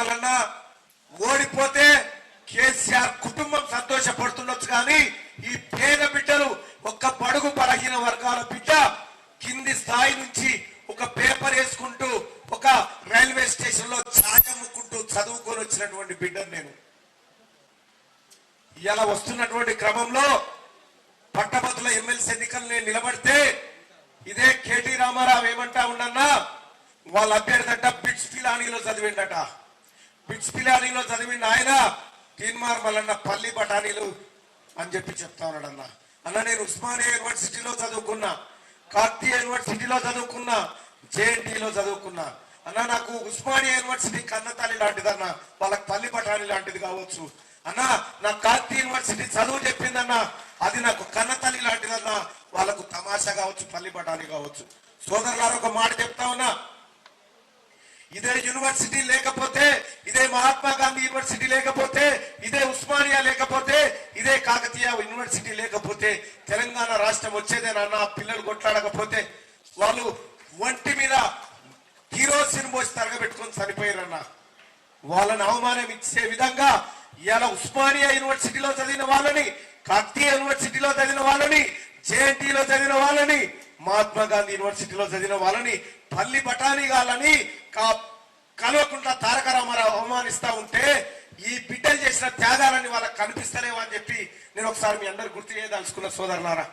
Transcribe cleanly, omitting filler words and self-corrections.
మల్లన్న ఓడిపోతే కేసీఆర్ కుటుంబం సంతోషపడుతుండొచ్చు కానీ ఈ పేద బిడ్డలు ఒక్క బడుగు బలహీన వర్గాల బిడ్డ కింది స్థాయి నుంచి ఒక పేపర్ వేసుకుంటూ ఒక రైల్వే స్టేషన్ లో ఛాయ్ అమ్ముకుంటూ చదువుకొని వచ్చినటువంటి బిడ్డను నేను ఇలా వస్తున్నటువంటి క్రమంలో పట్టభద్రుల ఎమ్మెల్సీ ఎన్నికలు నేను నిలబడితే ఇదే కేటీ రామారావు ఏమంటా ఉండన్నా వాళ్ళ అభ్యర్థి అంట బిట్స్ పిలానీలో చదివిండట. బిట్స్ పిలానీలో చదివిండు ఆయన తీన్మార్ మల్లన్న పల్లి బఠానీలు అని చెప్పి చెప్తా ఉన్నాడన్న. అన్న నేను ఉస్మానియా యూనివర్సిటీలో చదువుకున్నా, కాకతీయ యూనివర్సిటీలో చదువుకున్నా, జేఎన్టీలో చదువుకున్నా. అన్న నాకు ఉస్మానియా యూనివర్సిటీ కన్నతల్లి లాంటిదన్న, వాళ్ళకి పల్లి బఠానీ లాంటిది కావచ్చు. అన్న నా కాకతీయ యూనివర్సిటీ చదువు చెప్పిందన్న, అది నాకు కన్నతల్లి లాంటిదన్న, వాళ్ళకు తమాషా కావచ్చు, పల్లి బఠానీ కావచ్చు. సోదరులారు ఒక మాట చెప్తా ఉన్నా, ఇదే యూనివర్సిటీ లేకపోతే, ఇదే మహాత్మా గాంధీ యూనివర్సిటీ లేకపోతే, ఇదే ఉస్మానియా లేకపోతే, ఇదే కాకతీయ యూనివర్సిటీ లేకపోతే తెలంగాణ రాష్ట్రం వచ్చేదేనన్నా. పిల్లలు కొట్లాడకపోతే వాళ్ళు ఒంటి మీద కిరోసిన్ పోసి తరగబెట్టుకొని చనిపోయారన్న. వాళ్ళని అవమానం ఇచ్చే విధంగా ఇలా ఉస్మానియా యూనివర్సిటీలో చదివిన వాళ్ళని, కాకతీయ యూనివర్సిటీలో చదివిన వాళ్ళని, జేఎన్టీలో చదివిన వాళ్ళని, మహాత్మా గాంధీ యూనివర్సిటీలో చదివిన వాళ్ళని పల్లి బఠానీ గాలని కల్వకుంట్ల తారక రామారావు అవమానిస్తా ఉంటే ఈ బిడ్డలు చేసిన త్యాగాలని వాళ్ళకి కనిపిస్తలేవని చెప్పి నేను ఒకసారి మీ అందరు గుర్తు చేయదలుచుకున్న సోదరులారా.